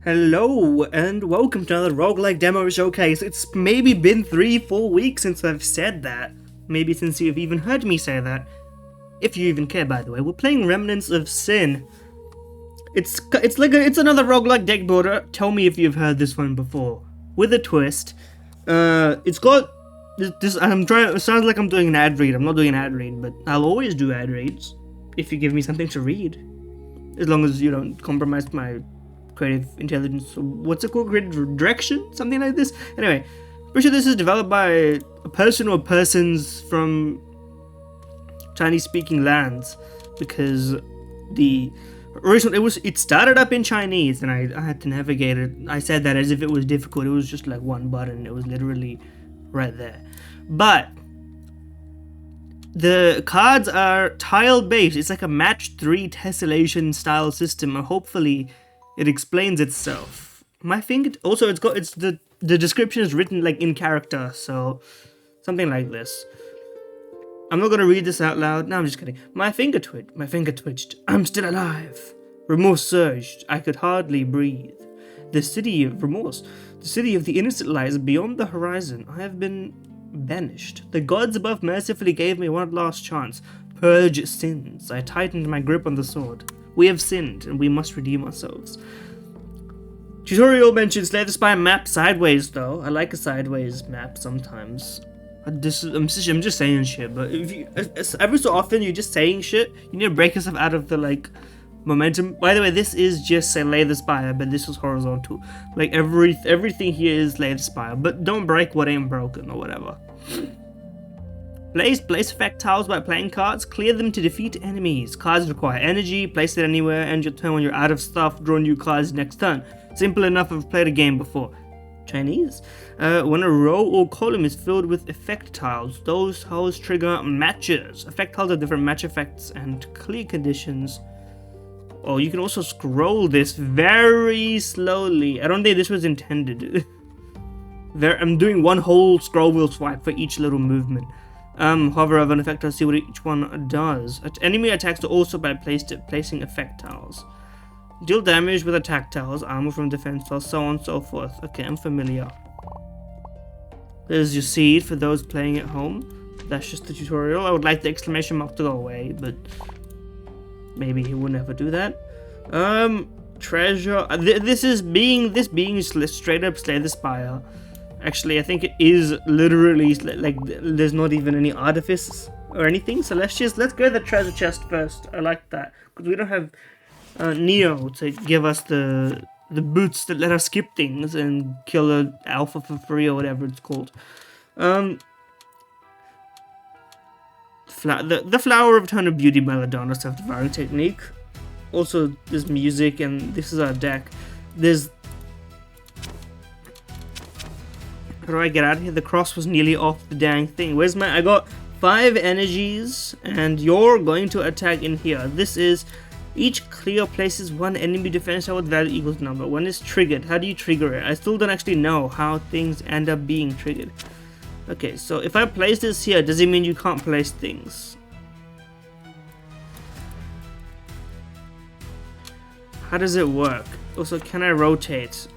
Hello, and welcome to another roguelike demo showcase. It's maybe been 3-4 weeks since I've said that. Maybe since you've even heard me say that. If you even care, by the way. We're playing Remnants of Sin. It's another roguelike deck builder. Tell me if you've heard this one before. With a twist. It's got this. It sounds like I'm doing an ad read. I'm not doing an ad read, but I'll always do ad reads if you give me something to read. As long as you don't compromise my creative intelligence. What's it called? Creative direction? Something like this? Anyway, pretty sure this is developed by a person or persons from Chinese speaking lands, because the original it started up in Chinese and I had to navigate it. I said that as if it was difficult. It was just like one button. It was literally right there. But the cards are tile based. It's like a match 3 tessellation style system, and hopefully it explains itself. My finger. Also, it's the description is written like in character, so something like this. I'm not gonna read this out loud. No, I'm just kidding. My finger twitched. I'm still alive. Remorse surged. I could hardly breathe. The city of remorse. The city of the innocent lies beyond the horizon. I have been banished. The gods above mercifully gave me one last chance. Purge sins. I tightened my grip on the sword. We have sinned, and we must redeem ourselves. Tutorial mentions Slay the Spire map sideways, though. I like a sideways map sometimes. I'm just saying shit, but if you, every so often you're just saying shit, you need to break yourself out of the, like, momentum. By the way, this is just Slay the Spire, but this was horizontal. Like, everything here is Slay the Spire, but don't break what ain't broken, or whatever. Place effect tiles by playing cards. Clear them to defeat enemies. Cards require energy. Place it anywhere. End your turn when you're out of stuff. Draw new cards next turn. Simple enough. I've played a game before. Chinese. When a row or column is filled with effect tiles, those tiles trigger matches. Effect tiles have different match effects and clear conditions. Oh, you can also scroll this very slowly. I don't think this was intended. I'm doing one whole scroll wheel swipe for each little movement. Hover over an effect tile, see what each one does. Enemy attacks are also by placing effect tiles. Deal damage with attack tiles, armor from defense tiles, so on and so forth. Okay, I'm familiar. There's your seed for those playing at home. That's just the tutorial. I would like the exclamation mark to go away, but maybe he will never do that. Treasure. This being straight up Slay the Spire. Actually, I think it is literally like there's not even any artifice or anything. So let's go to the treasure chest first. I like that because we don't have Neo to give us the boots that let us skip things and kill an alpha for free or whatever it's called. The flower of eternal beauty by Ladonna self-devouring technique. Also, there's music, and this is our deck. How do I get out of here? The cross was nearly off the dang thing. I got 5 energies, and you're going to attack in here. This is, each clear places one enemy defense tile with value equals number. When it's triggered, how do you trigger it? I still don't actually know how things end up being triggered. Okay, so if I place this here, does it mean you can't place things? How does it work? Also, can I rotate?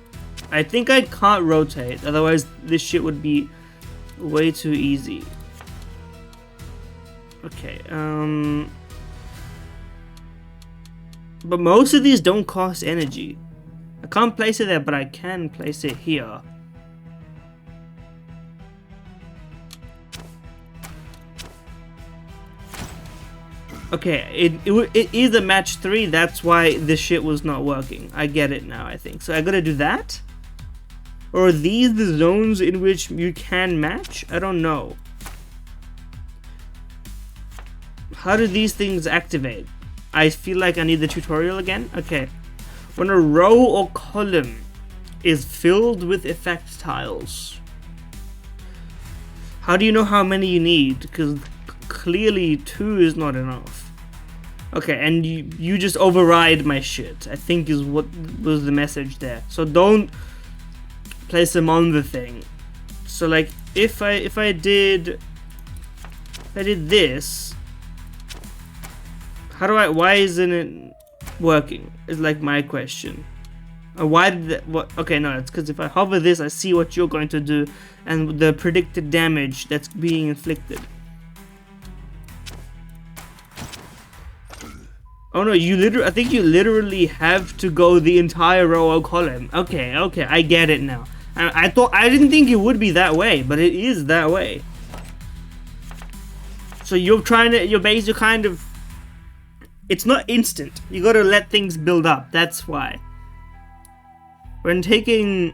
I think I can't rotate, otherwise this shit would be way too easy. Okay, but most of these don't cost energy. I can't place it there, but I can place it here. Okay, it is a match 3, that's why this shit was not working. I get it now, I think. So I gotta do that? Or are these the zones in which you can match? I don't know. How do these things activate? I feel like I need the tutorial again. Okay. When a row or column is filled with effect tiles. How do you know how many you need? Because clearly 2 is not enough. Okay, and you just override my shit, I think is what was the message there. So don't place them on the thing. So like if I did this, why isn't it working? Is like my question. Why did that, what? Okay, no, it's because if I hover this, I see what you're going to do and the predicted damage that's being inflicted. Oh no, I think you literally have to go the entire row or column. Okay, I get it now. I didn't think it would be that way, but it is that way. So you're basically kind of, it's not instant. You gotta let things build up, that's why. When taking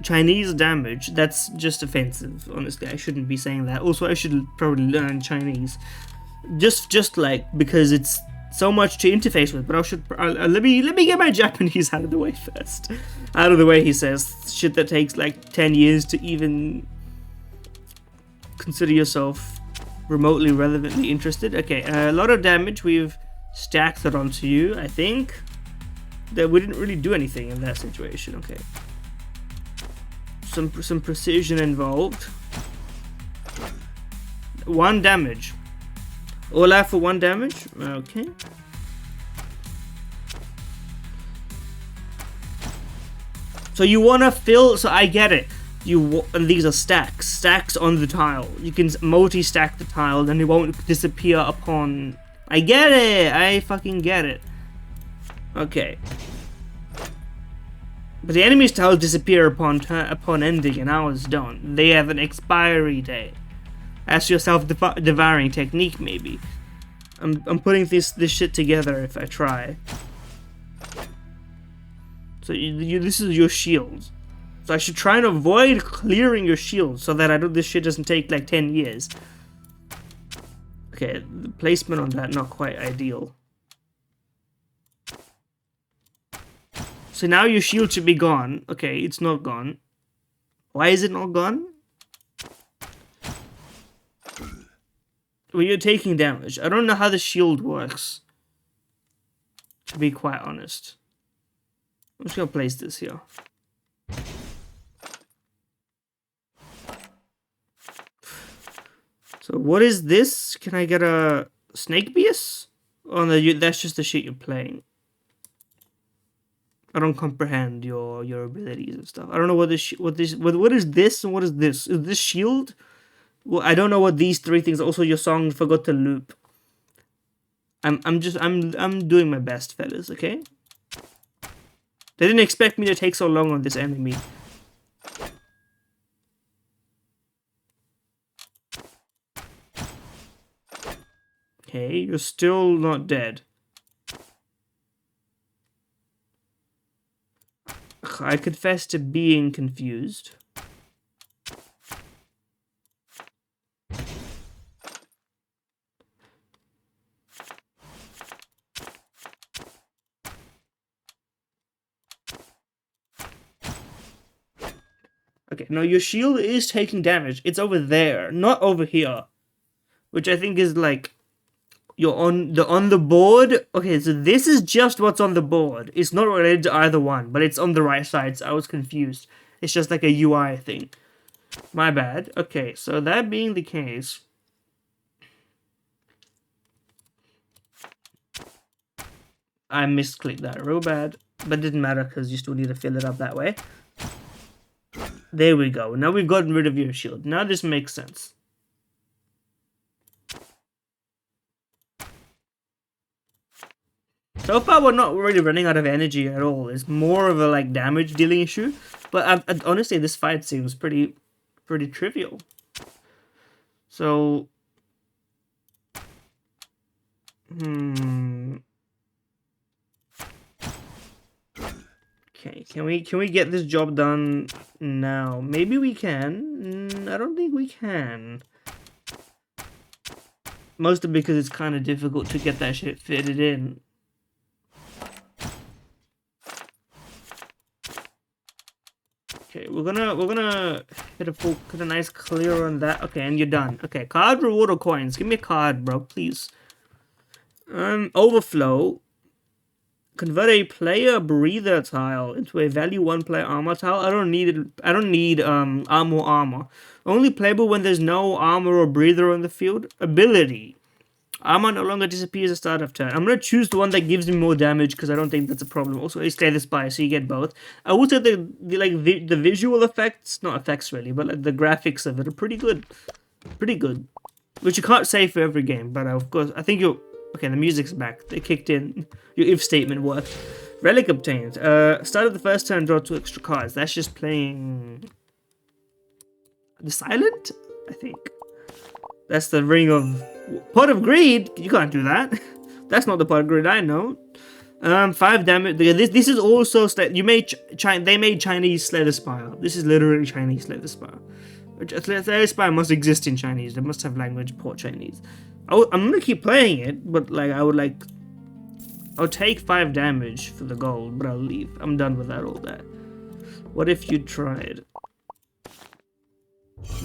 Chinese damage, that's just offensive, honestly. I shouldn't be saying that. Also, I should probably learn Chinese. Just like, because it's so much to interface with, but let me get my Japanese out of the way first. Out of the way, he says. Shit that takes like 10 years to even consider yourself remotely relevantly interested. Okay, a lot of damage. We've stacked it onto you, I think. That we didn't really do anything in that situation. Okay. Some precision involved. 1 damage. All out for 1 damage? Okay. So you want to fill... So I get it. And these are stacks. Stacks on the tile. You can multi-stack the tile, then it won't disappear upon... I get it! I fucking get it. Okay. But the enemy's tiles disappear upon ending, and ours don't. They have an expiry date. Ask yourself devouring technique, maybe. I'm putting this shit together if I try. So this is your shield. So I should try and avoid clearing your shield so that this shit doesn't take like 10 years. Okay, the placement on that not quite ideal. So now your shield should be gone. Okay, it's not gone. Why is it not gone? Well, you're taking damage. I don't know how the shield works, to be quite honest. I'm just gonna place this here. So what is this? Can I get a snake bias? Oh no, that's just the shit you're playing. I don't comprehend your abilities and stuff. I don't know what is this and what is this? Is this shield? Well, I don't know what these 3 things. Also, your song forgot to loop. I'm doing my best, fellas. Okay. They didn't expect me to take so long on this enemy. Okay, you're still not dead. I confess to being confused. Okay, no, your shield is taking damage. It's over there, not over here. Which I think is like... You're on the board. Okay, so this is just what's on the board. It's not related to either one, but it's on the right side, so I was confused. It's just like a UI thing. My bad. Okay, so that being the case... I misclicked that real bad, but it didn't matter because you still need to fill it up that way. There we go. Now we've gotten rid of your shield. Now this makes sense. So far, we're not really running out of energy at all. It's more of a like damage dealing issue. But honestly, this fight seems pretty trivial. So, okay, can we get this job done now? Maybe we can. I don't think we can. Mostly because it's kind of difficult to get that shit fitted in. Okay, we're gonna get a nice clear on that. Okay, and you're done. Okay, card, reward, or coins. Give me a card, bro, please. Overflow. Convert a player breather tile into a value 1 player armor tile. I don't need armor. Only playable when there's no armor or breather on the field. Ability. Armor no longer disappears at the start of turn. I'm gonna choose the one that gives me more damage because I don't think that's a problem. Also, it's Slay the Spire, so you get both. I would say the visual effects, not effects really, but like the graphics of it are pretty good. Pretty good. Which you can't say for every game, but of course, I think you're... Okay, the music's back. They kicked in. Your if statement worked. Relic obtained. Start of the first turn, draw 2 extra cards. That's just playing... The Silent? I think. That's the Ring of... Pot of Greed? You can't do that. That's not the Pot of Greed I know. 5 damage. This is also... They made Chinese Slay the Spire. This is literally Chinese Slay the Spire. Slay the Spire must exist in Chinese. They must have language port Chinese. I'm gonna keep playing it, but like I'll take 5 damage for the gold, but I'll leave. I'm done with all that. What if you tried?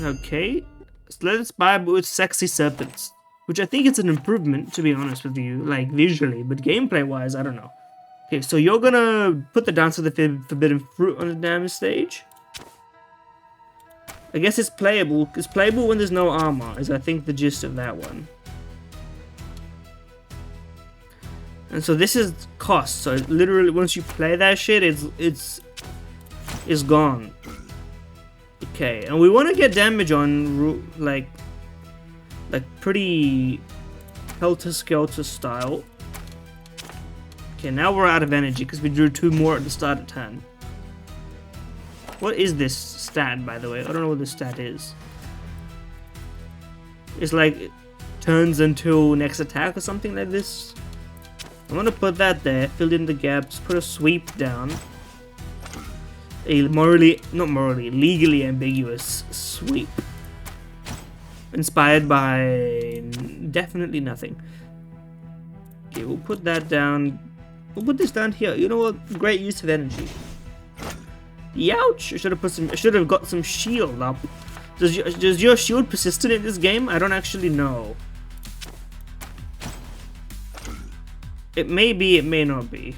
Okay. Slay the Spire but with sexy serpents. Which I think it's an improvement, to be honest with you, like visually, but gameplay-wise, I don't know. Okay, so you're gonna put the Dance of the Forbidden Fruit on the damage stage. I guess it's playable. It's playable when there's no armor, is I think the gist of that one. And so this is cost. So literally, once you play that shit, it's gone. Okay, and we want to get damage on like pretty helter-skelter style. Okay, now we're out of energy because we drew 2 more at the start of turn. What is this stat, by the way? I don't know what this stat is. It's like it turns until next attack or something like this. I'm gonna put that there, fill in the gaps, put a sweep down. A legally ambiguous sweep. Inspired by definitely nothing. Okay, we'll put that down. We'll put this down here. You know what? Great use of energy. Youch! I should have got some shield up. Does your shield persistent in this game? I don't actually know. It may be, it may not be.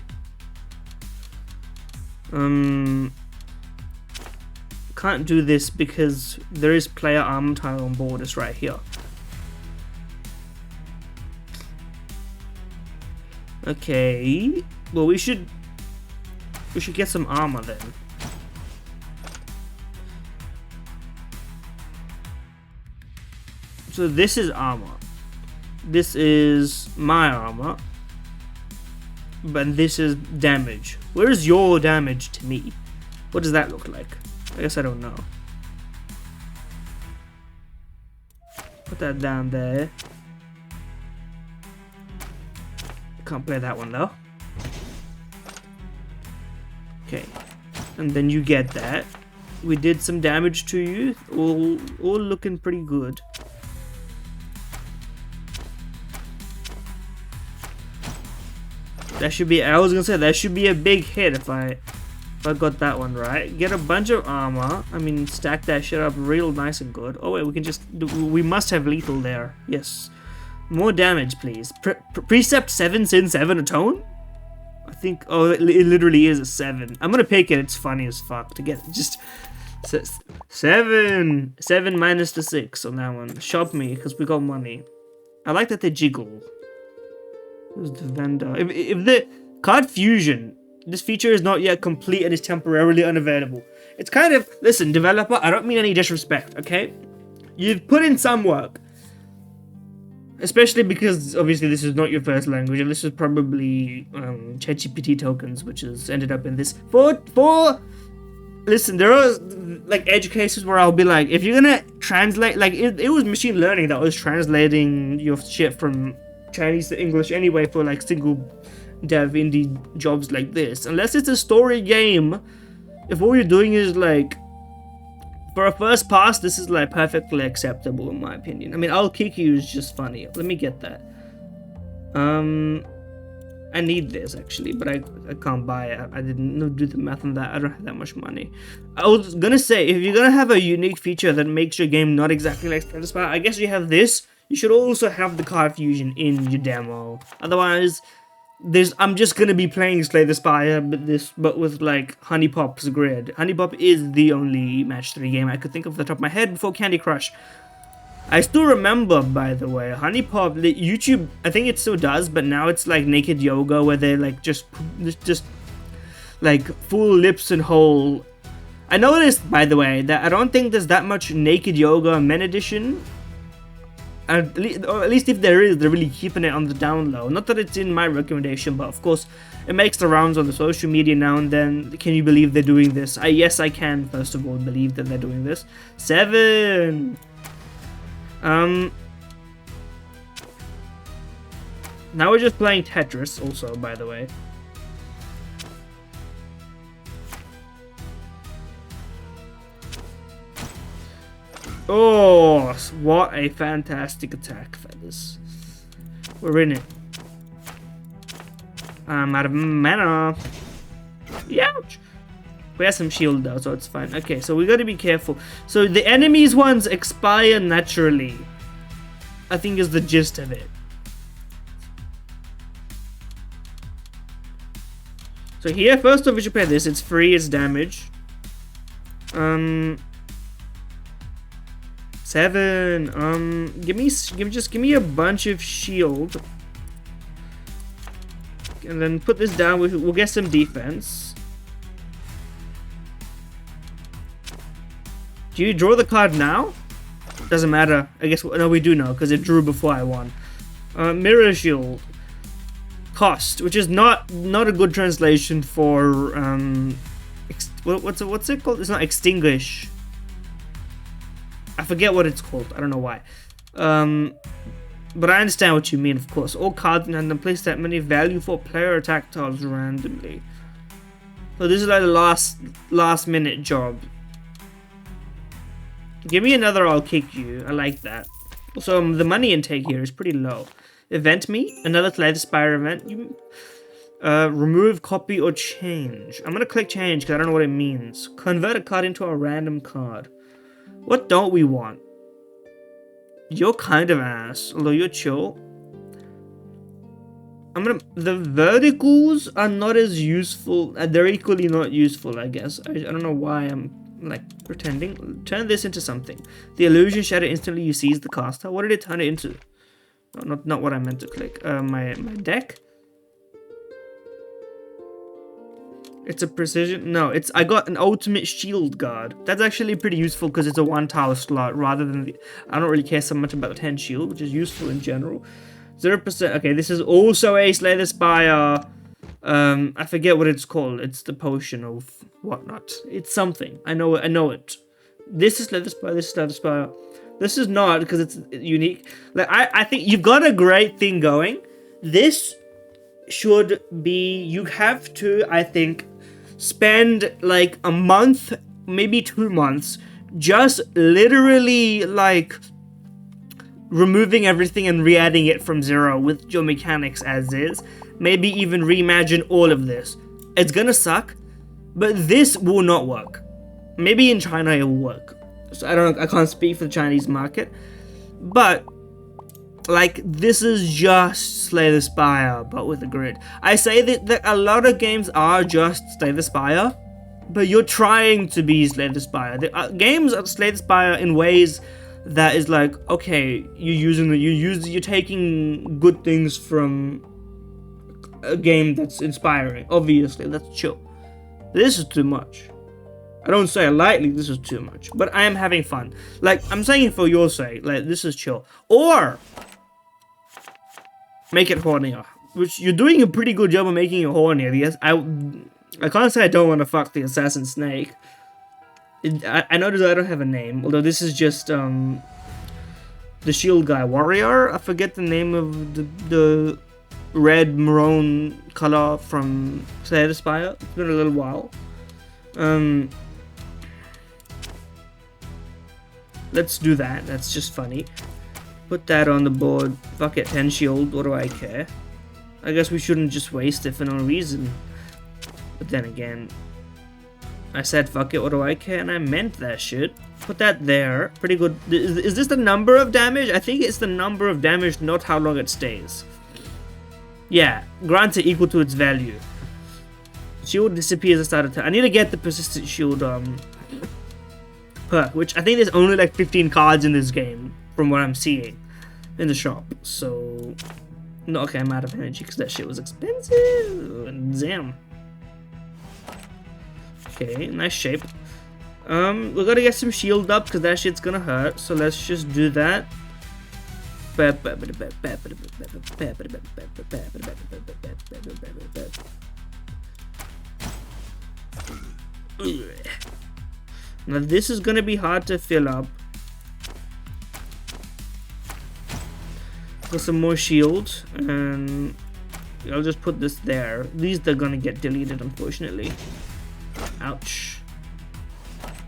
Can't do this because there is player armor tile on board. It's right here. Okay. Well, we should get some armor then. So this is armor. This is my armor. But this is damage. Where's your damage to me? What does that look like? I guess I don't know. Put that down there. Can't play that one though. Okay. And then you get that. We did some damage to you. All looking pretty good. That should be, I was gonna say, that should be a big hit if I got that one right. Get a bunch of armor. I mean, stack that shit up real nice and good. Oh wait, we can just, we must have lethal there. Yes. More damage, please. Precept 7, Sin 7, Atone? I think, oh, it literally is a 7. I'm gonna pick it, it's funny as fuck to get just 7 minus the 6 on that one. Shop me, because we got money. I like that they jiggle. Who's the vendor? If the card fusion, this feature is not yet complete and is temporarily unavailable. It's kind of, listen, developer, I don't mean any disrespect, okay? You've put in some work. Especially because, obviously, this is not your first language, and this is probably ChatGPT tokens, which has ended up in this. Listen, there are, like, edge cases where I'll be like, if you're gonna translate, like, it was machine learning that was translating your shit from Chinese to English anyway for, like, single dev indie jobs like this. Unless it's a story game, if all you're doing is, like, for a first pass, this is like perfectly acceptable in my opinion. I mean, I'll kick you is just funny. Let me get that. I need this actually, but I can't buy it. I didn't do the math on that. I don't have that much money. I was gonna say, if you're gonna have a unique feature that makes your game not exactly like Slay the Spire, I guess you have this. You should also have the card fusion in your demo. Otherwise, I'm just gonna be playing Slay the Spire, but with like Honey Pop's grid. Honey Pop is the only match 3 game I could think of off the top of my head before Candy Crush. I still remember, by the way, Honeypop, the YouTube, I think it still does, but now it's like naked yoga where they're like just like full lips and whole. I noticed, by the way, that I don't think there's that much naked yoga men edition. Or at least if there is, they're really keeping it on the down low. Not that it's in my recommendation, but of course, it makes the rounds on the social media now and then. Can you believe they're doing this? Yes, I can, first of all, believe that they're doing this. 7! Now we're just playing Tetris, also, by the way. Oh, what a fantastic attack, Feathers. We're in it. I'm out of mana. Ouch! We have some shield though, so it's fine. Okay, so we gotta be careful. So the enemies ones expire naturally, I think is the gist of it. So here, first off, we should play this. It's free, it's damage. 7. Give me a bunch of shield, and then put this down. We'll get some defense. Do you draw the card now? Doesn't matter. I guess no, we do know because it drew before I won. Mirror shield. Cost, which is not a good translation for what's it called? It's not extinguish. I forget what it's called. I don't know why. But I understand what you mean, of course. All cards in hand place that many value for player attack tiles randomly. So this is like the last minute job. Give me another, I'll kick you. I like that. So the money intake here is pretty low. Event me, another Slay the Spire event. Remove, copy, or change. I'm gonna click change because I don't know what it means. Convert a card into a random card. What don't we want? You're kind of ass, although you're chill. The verticals are not as useful. They're equally not useful, I guess. I don't know why I'm like pretending. Turn this into something. The illusion shatter instantly you seize the caster. What did it turn it into? Not what I meant to click. My deck. It's a precision. No, I got an ultimate shield guard. That's actually pretty useful because it's a 1 tower slot rather than I don't really care so much about the 10 shield, which is useful in general. 0%. Okay, this is also a Slay the Spire. I forget what it's called. It's the potion of whatnot. It's something. I know it. This is Slay the Spire. This is Slay the Spire. This is not because it's unique. Like I think you've got a great thing going. This should be. You have to, I think, spend like a month, maybe 2 months, just literally like removing everything and re-adding it from 0 with your mechanics as is. Maybe even reimagine all of this. It's gonna suck, but this will not work. Maybe in China it will work. So I can't speak for the Chinese market, but like this is just Slay the Spire, but with a grid. I say that a lot of games are just Slay the Spire, but you're trying to be Slay the Spire. The games are Slay the Spire in ways that is like, okay, you're taking good things from a game that's inspiring. Obviously, that's chill. This is too much. I don't say it lightly, this is too much, but I am having fun. Like, I'm saying it for your sake, like, this is chill. Or make it hornier, which you're doing a pretty good job of making it hornier. Yes, I can't say I don't want to fuck the assassin snake. I notice I don't have a name, although this is just the shield guy, warrior. I forget the name of the red maroon color from Slay the Spire. It's been a little while. Let's do that. That's just funny. Put that on the board. Fuck it, 10 shield. What do I care? I guess we shouldn't just waste it for no reason. But then again, I said fuck it, what do I care? And I meant that shit. Put that there. Pretty good. Is this the number of damage? I think it's the number of damage, not how long it stays. Yeah, grants it equal to its value. Shield disappears at the start of turn. I need to get the persistent shield perk, which I think there's only like 15 cards in this game. from what I'm seeing in the shop. So, no, okay, I'm out of energy because that shit was expensive. Damn. Okay, nice shape. We gotta get some shield up because that shit's gonna hurt. So let's just do that. Now this is gonna be hard to fill up. Got some more shield, and I'll just put this there. These are gonna get deleted, unfortunately. Ouch.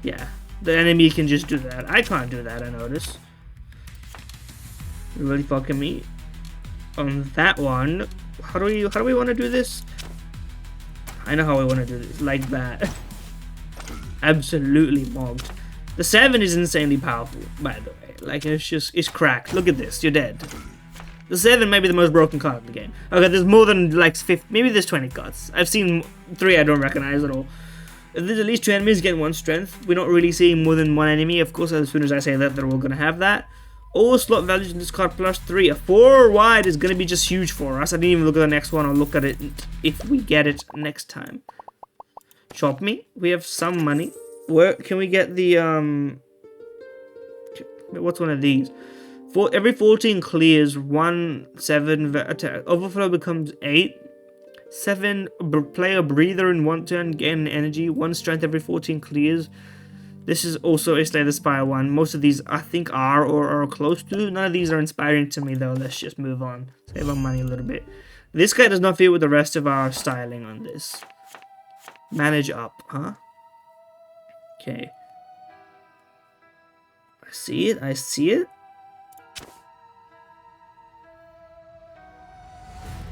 Yeah, the enemy can just do that. I can't do that, I notice. You're really fucking me. On that one, how do we want to do this? I know how I want to do this, like that. Absolutely mogged. The 7 is insanely powerful, by the way. Like, it's cracked. Look at this, you're dead. The 7 may be the most broken card in the game. Okay, there's more than like 50, maybe there's 20 cards. I've seen 3 I don't recognize at all. There's at least 2 enemies getting 1 strength. We're not really seeing more than 1 enemy. Of course, as soon as I say that, they're all going to have that. All slot values in this card +3. A 4 wide is going to be just huge for us. I didn't even look at the next one. I'll look at it if we get it next time. Shop me. We have some money. Where can we get the what's one of these? Every 14 clears 1 7 attack. Overflow becomes 8. 7 player breather in 1 turn, gain energy. 1 strength every 14 clears. This is also a Slay the Spire one. Most of these I think are or are close to. None of these are inspiring to me though. Let's just move on. Save our money a little bit. This guy does not fit with the rest of our styling on this. Manage up, huh? Okay. I see it. I see it.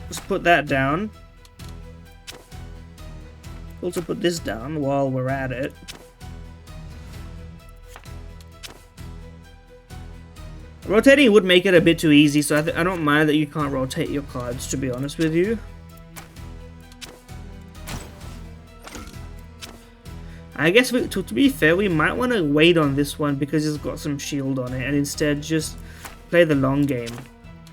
Let's put that down. Also put this down while we're at it. Rotating would make it a bit too easy, so I don't mind that you can't rotate your cards, to be honest with you. I guess, to be fair, we might want to wait on this one because it's got some shield on it and instead just play the long game.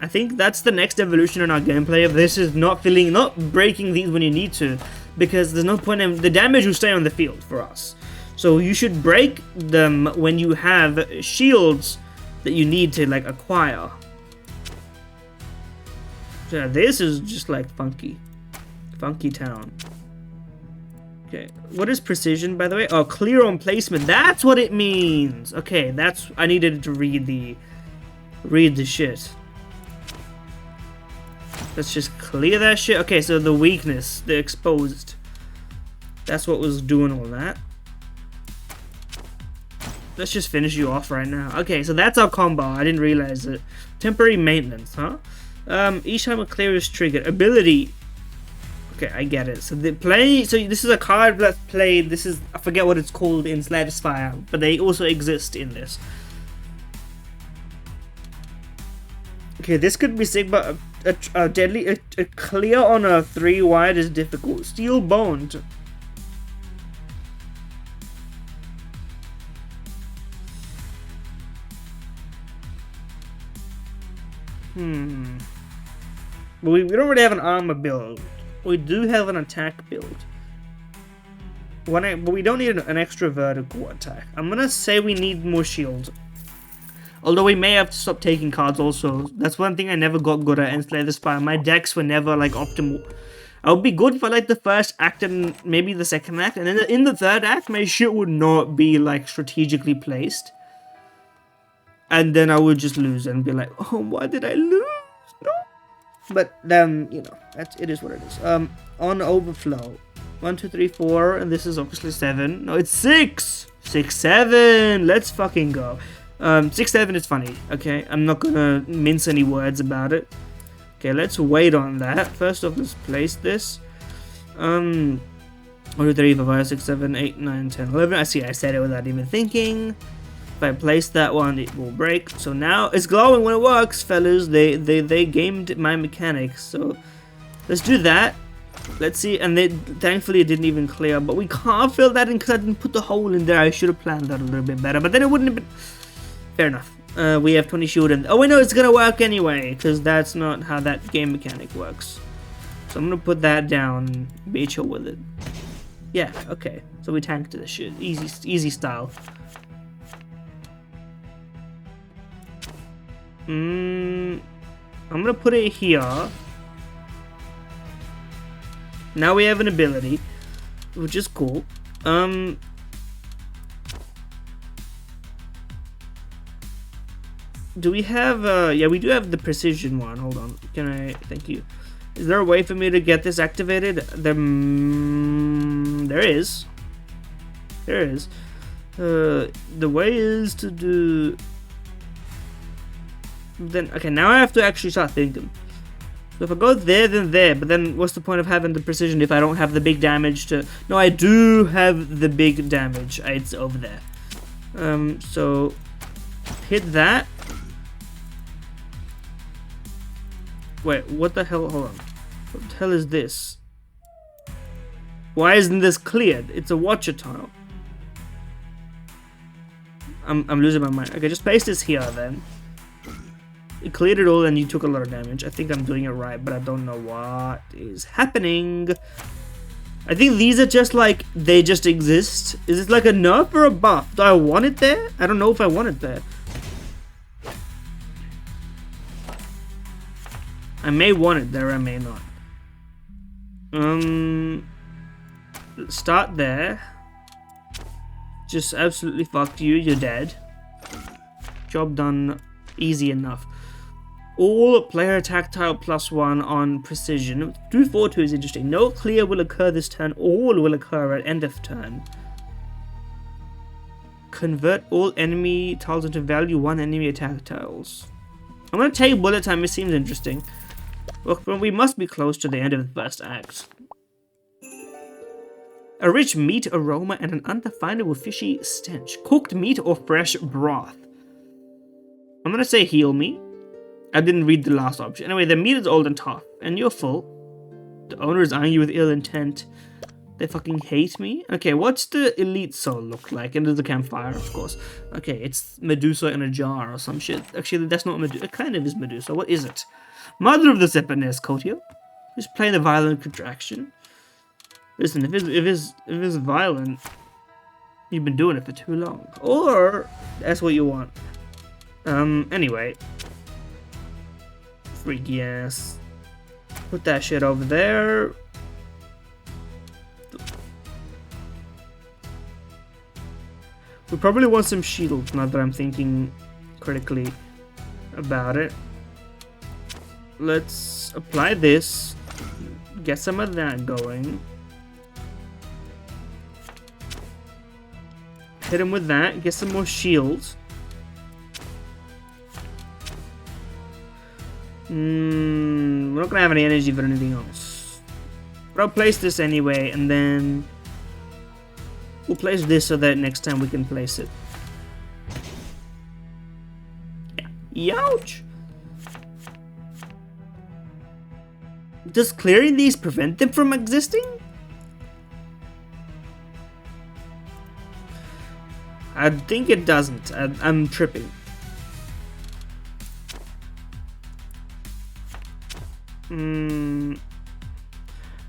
I think that's the next evolution in our gameplay of this is not breaking these when you need to, because there's no point in the damage will stay on the field for us. So you should break them when you have shields that you need to like acquire. So this is just like funky town. Okay, what is precision, by the way? Oh, clear on placement. That's what it means. Okay, that's I needed to read the shit. Let's just clear that shit. Okay, so the weakness, the exposed. That's what was doing all that. Let's just finish you off right now. Okay, so that's our combo. I didn't realize it. Temporary maintenance, huh? Each time a clear is triggered. Ability. Okay, I get it. So this is a card that's played. This is, I forget what it's called in Slay the Spire, but they also exist in this. Okay, this could be sick, but a clear on a 3 wide is difficult. Steel boned. But we don't really have an armor build. We do have an attack build. But we don't need an extra vertical attack. I'm gonna say we need more shield. Although we may have to stop taking cards also. That's one thing I never got good at in Slay the Spire. My decks were never like optimal. I would be good for like the first act and maybe the second act. And then in the third act, my shit would not be like strategically placed. And then I would just lose and be like, oh, why did I lose? No. But then, you know, it is what it is. On overflow. 1, 2, 3, 4. And this is obviously 7. No, it's 6. 6, 7. Let's fucking go. 6, 7 is funny. Okay, I'm not gonna mince any words about it. Okay, let's wait on that. First off, let's place this. 1, 2, 3, 4, 5, 6, 7, 8, 9, 10, 11. I see, I said it without even thinking. If I place that one, it will break. So now it's glowing when it works, fellas. They gamed my mechanics. So let's do that. Let's see. And thankfully it didn't even clear. But we can't fill that in because I didn't put the hole in there. I should have planned that a little bit better. But then it wouldn't have been... Fair enough. We have 20 shield and... Oh, wait, no, it's gonna work anyway, because that's not how that game mechanic works. So I'm gonna put that down and be chill with it. Yeah, okay. So we tanked this shit. Easy style. I'm gonna put it here. Now we have an ability, which is cool. Do we have, yeah, we do have the precision one. Hold on. Can I, thank you. Is there a way for me to get this activated? There is. There is. The way is to do... Then, okay, now I have to actually start thinking. So if I go there, then there, but then what's the point of having the precision if I don't have the big damage to... No, I do have the big damage. It's over there. So hit that. Wait, what the hell? Hold on. What the hell is this? Why isn't this cleared? It's a watcher tile. I'm losing my mind. Okay, just place this here then. It cleared it all and you took a lot of damage. I think I'm doing it right, but I don't know what is happening. I think these are just like, they just exist. Is it like a nerf or a buff? Do I want it there? I don't know if I want it there. I may want it there, I may not. Start there. Just absolutely fucked you, you're dead. Job done easy enough. All player attack tile +1 on precision. 2/4/2 is interesting. No clear will occur this turn. All will occur at end of turn. Convert all enemy tiles into value 1 enemy attack tiles. I'm gonna take bullet time, it seems interesting. Well, we must be close to the end of the first act. A rich meat aroma and an undefinable fishy stench. Cooked meat or fresh broth. I'm gonna say heal me. I didn't read the last option. Anyway, the meat is old and tough, and you're full. The owner is eyeing you with ill intent. They fucking hate me. Okay, what's the elite soul look like? Under the campfire, of course. Okay, it's Medusa in a jar or some shit. Actually, that's not Medusa. It kind of is Medusa. What is it? Mother of the Zephyrus, Kotio. Just playing the violent contraction. Listen, if it's violent, you've been doing it for too long. Or that's what you want. Anyway. Freaky ass. Put that shit over there. We probably want some shields now that I'm thinking critically about it. Let's apply this. Get some of that going. Hit him with that. Get some more shields. We're not gonna have any energy for anything else. But I'll place this anyway, and then we'll place this so that next time we can place it. Yeah. Youch! Does clearing these prevent them from existing? I think it doesn't. I'm tripping.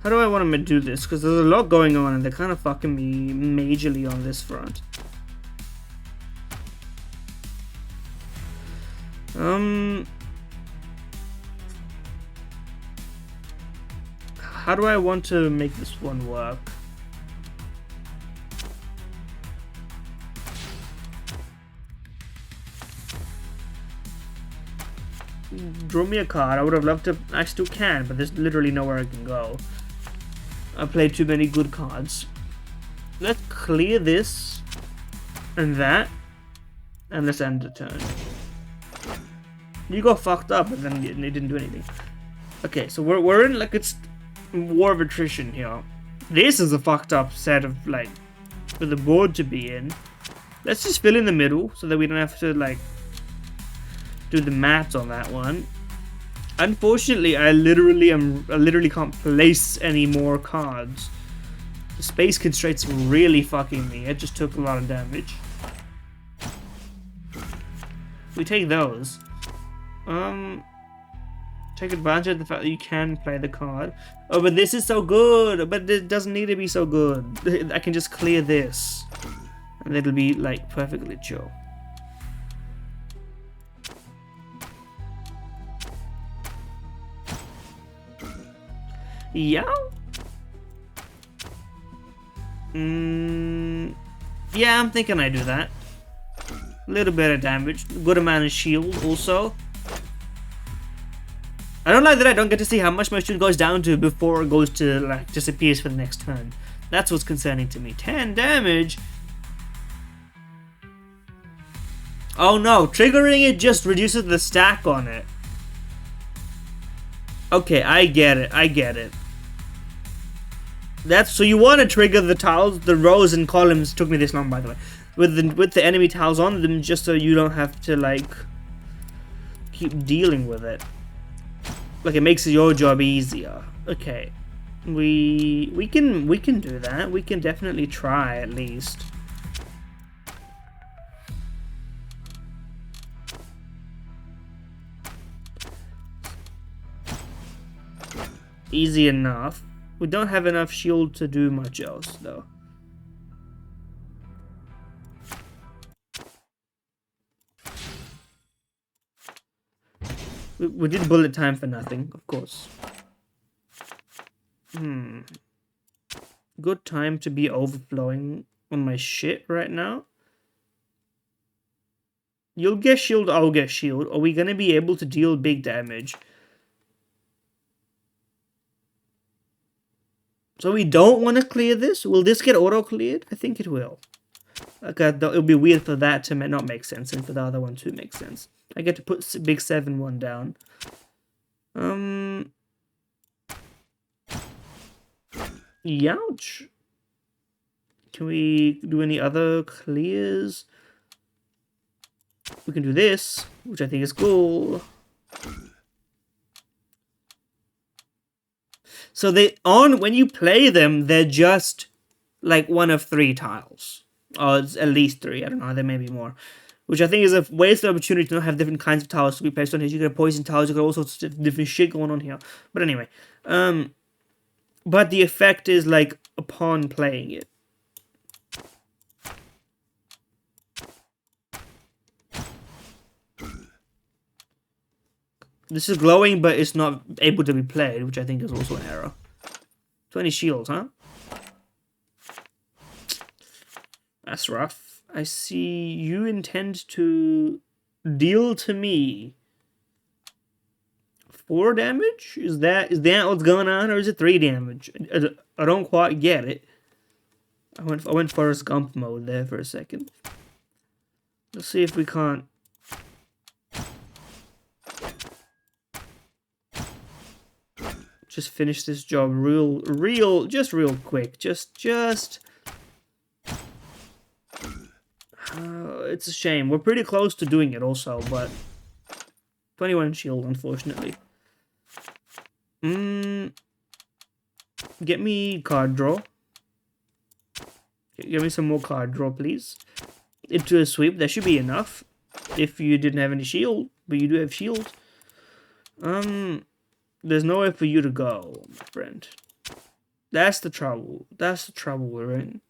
How do I want to do this? Because there's a lot going on and they're kind of fucking me majorly on this front. How do I want to make this one work? Draw me a card. I would have loved to. I still can, but there's literally nowhere I can go. I played too many good cards. Let's clear this and that, and let's end the turn. You got fucked up, but then it didn't do anything. Okay, so we're in like it's war of attrition here. This is a fucked up set of like for the board to be in. Let's just fill in the middle so that we don't have to like do the math on that one. Unfortunately, I literally can't place any more cards. The space constraints really fucking me. It just took a lot of damage. We take those. Take advantage of the fact that you can play the card. Oh, but this is so good. But it doesn't need to be so good. I can just clear this. And it'll be, like, perfectly chill. Yeah? Yeah, I'm thinking I do that. A little bit of damage. Good amount of shield, also. I don't like that I don't get to see how much my shield goes down to before it goes to, like, disappears for the next turn. That's what's concerning to me. 10 damage? Oh no, triggering it just reduces the stack on it. Okay, I get it, I get it. That's, so you want to trigger the tiles, the rows and columns, took me this long by the way, with the enemy tiles on them, just so you don't have to, like, keep dealing with it. Like, it makes your job easier. Okay. We can do that. We can definitely try, at least. Easy enough. We don't have enough shield to do much else, though. We did bullet time for nothing, of course. Good time to be overflowing on my shit right now. You'll get shield, I'll get shield. Are we gonna be able to deal big damage? So we don't want to clear this? Will this get auto-cleared? I think it will. Okay, it'll be weird for that to not make sense and for the other one to make sense. I get to put big 7-1 down. Youch. Can we do any other clears? We can do this, which I think is cool. So when you play them, they're just like one of 3 tiles. Or it's at least 3, I don't know, there may be more. Which I think is a wasted opportunity to not have different kinds of tiles to be placed on here. You get poison tiles, you got all sorts of different shit going on here. But anyway, but the effect is like upon playing it. This is glowing, but it's not able to be played, which I think is also an error. 20 shields, huh? That's rough. I see you intend to deal to me 4 damage? Is that what's going on, or is it 3 damage? I don't quite get it. I went Forrest Gump mode there for a second. Let's see if we can't. Just finish this job real quick. It's a shame. We're pretty close to doing it also, but 21 shield, unfortunately. Get me card draw. Give me some more card draw, please. Into a sweep, that should be enough. If you didn't have any shield, but you do have shield. There's nowhere for you to go, my friend. That's the trouble. That's the trouble we're in.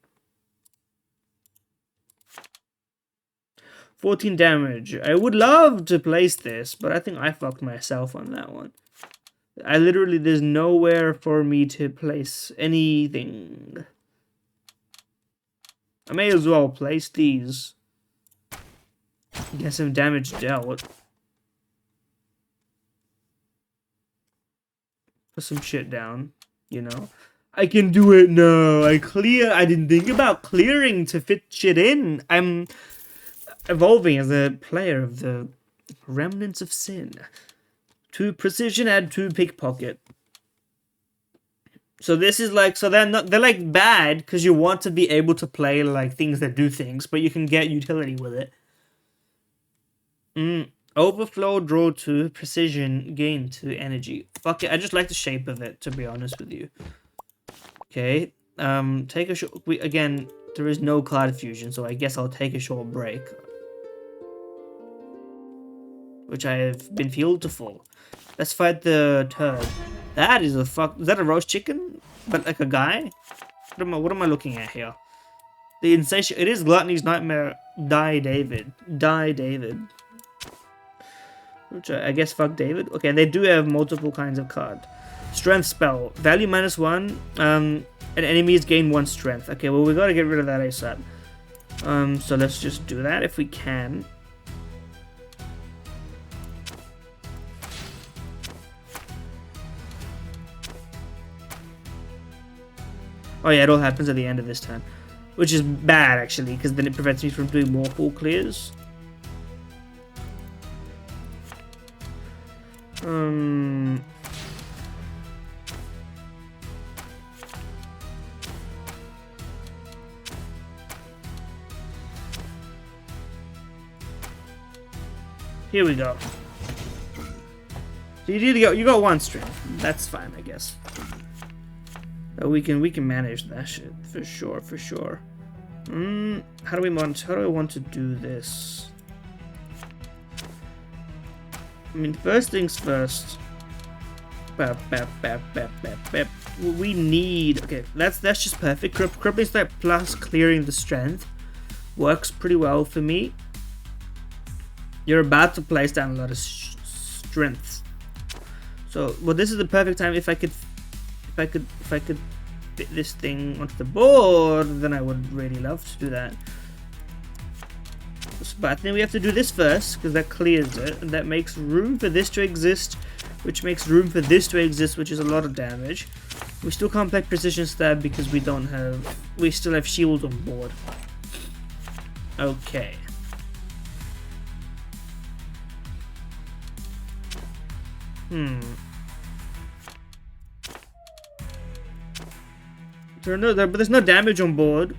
14 damage. I would love to place this, but I think I fucked myself on that one. There's nowhere for me to place anything. I may as well place these. Get some damage dealt. Put some shit down, you know. I can do it now. I didn't think about clearing to fit shit in. I'm evolving as a player of the Remnants of Sin. 2 precision, add 2 pickpocket. So this is like, so they're like bad because you want to be able to play like things that do things, but you can get utility with it. Overflow, draw 2, precision, gain 2, energy. Fuck it, I just like the shape of it, to be honest with you. Okay, take a short... Again, there is no card fusion, so I guess I'll take a short break. which I have been healed to full. Let's fight the turd. That is a fuck. Is that a roast chicken? But like a guy? What am I looking at here? The insatiate. It is Gluttony's Nightmare. Die David. Die David. Which I guess fuck David. Okay, and they do have multiple kinds of card. Strength spell. Value -1. And enemies gain 1 strength. Okay, well we gotta get rid of that ASAP. So let's just do that if we can. Oh yeah, it all happens at the end of this turn. Which is bad, actually, because then it prevents me from doing more pool clears. Here we go. So you got 1 strength. That's fine, I guess. We can manage that shit for sure. How do I want to do this? I mean, first things first. We need. Okay, that's just perfect. Crippling Strike plus clearing the strength works pretty well for me. You're about to place down a lot of strength. So, well, this is the perfect time. If I could fit this thing onto the board, then I would really love to do that. But I think we have to do this first, because that clears it, and that makes room for this to exist, which makes room for this to exist, which is a lot of damage. We still can't play Precision Stab because we still have shield on board. Okay. But there's no damage on board,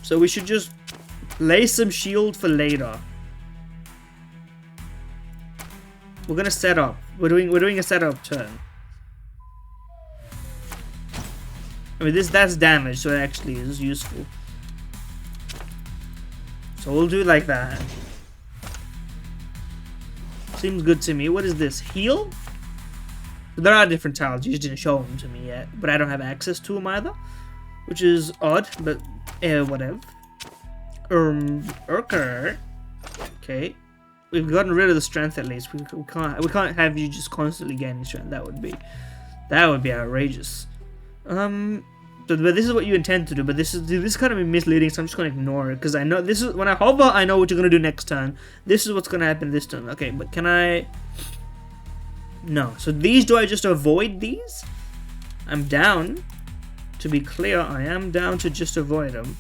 so we should just lay some shield for later. We're gonna set up. We're doing a setup turn. I mean, that's damage, so it actually is useful. So we'll do it like that. Seems good to me. What is this? Heal? There are different tiles. You just didn't show them to me yet, but I don't have access to them either, which is odd. But whatever. Okay. We've gotten rid of the strength at least. We can't have you just constantly gaining strength. That would be outrageous. But this is what you intend to do. But this is kind of misleading, so I'm just gonna ignore it because I know this is when I hover. I know what you're gonna do next turn. This is what's gonna happen this turn. Okay, but can I? No. So these, do I just avoid these? I'm down. To be clear, I am down to just avoid them.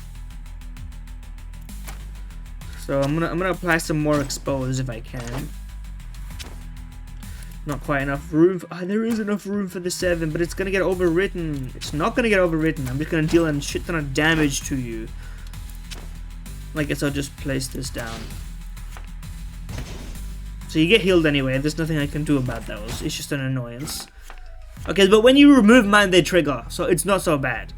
So I'm gonna apply some more expose if I can. Not quite enough room. There is enough room for the 7, but it's gonna get overwritten. It's not gonna get overwritten. I'm just gonna deal a shit ton of damage to you. I guess I'll just place this down. So you get healed anyway. There's nothing I can do about those. It's just an annoyance. Okay, but when you remove mine, they trigger, so it's not so bad.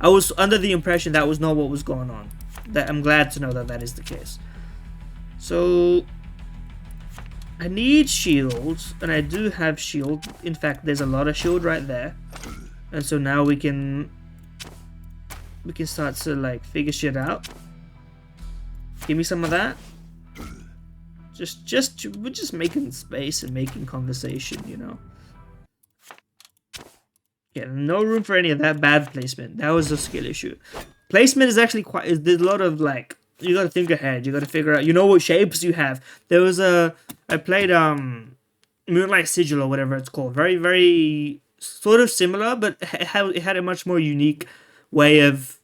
I was under the impression that was not what was going on. I'm glad to know that that is the case. So I need shields, and I do have shield. In fact, there's a lot of shield right there, and so now we can start to like figure shit out. Give me some of that. We're just making space and making conversation, you know. Yeah, no room for any of that bad placement. That was a skill issue. Placement is actually there's a lot of like, you gotta think ahead. You gotta figure out, you know what shapes you have. There was I played Moonlight Sigil or whatever it's called. Very, very sort of similar, but it had a much more unique way of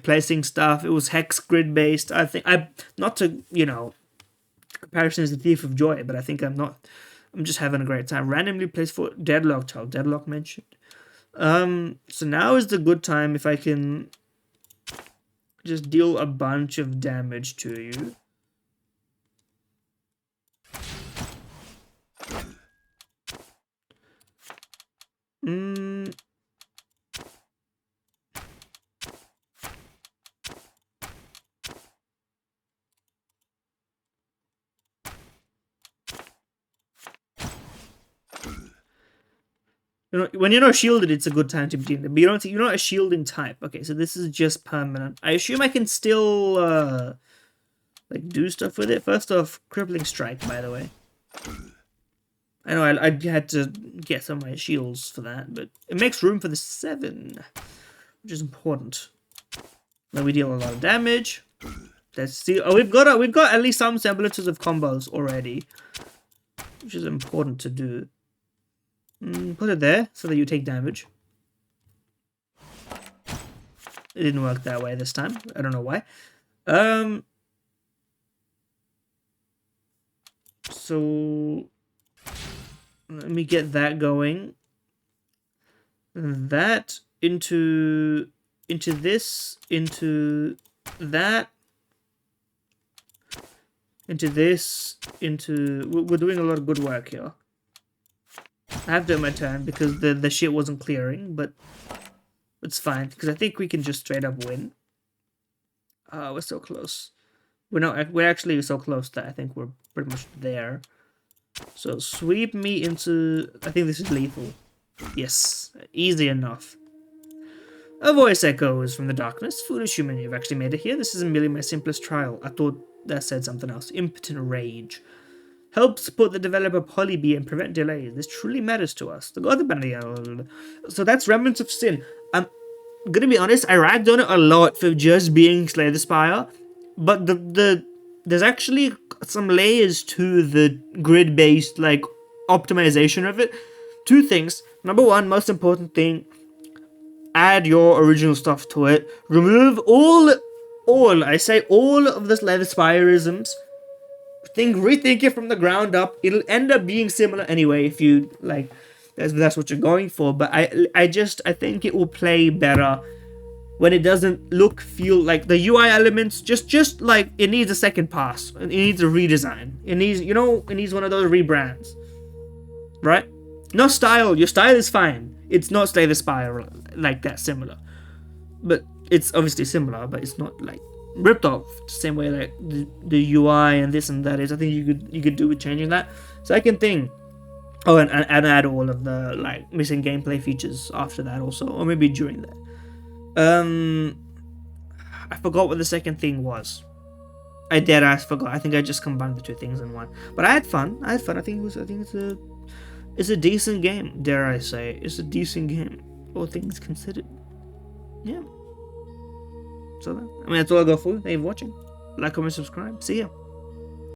placing stuff. It was hex grid based. I think not to, you know, comparison is the thief of joy, but I think I'm just having a great time. Randomly placed for Deadlock child. Deadlock mentioned. So now is the good time if I can just deal a bunch of damage to you. when you're not shielded, it's a good time to be doing that. But you're not a shielding type. Okay, so this is just permanent. I assume I can still like do stuff with it. First off, crippling strike, by the way. I know I had to get some of my shields for that, but it makes room for the 7, which is important. Now we deal a lot of damage. Let's see. Oh, we've got at least some semblances of combos already, which is important to do. Put it there so that you take damage. It didn't work that way this time. I don't know why. So let me get that going. That into this, into that, into this, into... We're doing a lot of good work here. I have done my turn because the shit wasn't clearing, but it's fine because I think we can just straight up win. We're so close. We're actually so close that I think we're pretty much there. So sweep me into... I think this is lethal. Yes, easy enough. A voice echoes from the darkness. Foolish human, you've actually made it here. This isn't merely my simplest trial. I thought that said something else. Impotent rage. Help support the developer Polybee and prevent delays. This truly matters to us. The God of So that's Remnants of Sin. I'm gonna be honest, I ragged on it a lot for just being Slay the Spire, but there's actually some layers to the grid-based like optimization of it. 2 things. Number 1, most important thing, add your original stuff to it. Remove all of the Slay the Spire-isms. Rethink it from the ground up. It'll end up being similar anyway if you like. That's what you're going for. But I think it will play better when it doesn't feel like the UI elements. Just like it needs a second pass. It needs a redesign. It needs one of those rebrands, right? No style. Your style is fine. It's not Slay the Spire like that similar, but it's obviously similar. But it's not like ripped off the same way like the UI and this and that is. I think you could do with changing that. Second thing, and add all of the like missing gameplay features after that also, or maybe during that. I forgot what the second thing was. I forgot. I think I just combined the 2 things in one. But I had fun. I think it's a decent game. Dare I say, it's a decent game, all things considered. Yeah. So that's all I got for you. Thank you for watching. Like, comment, subscribe. See ya.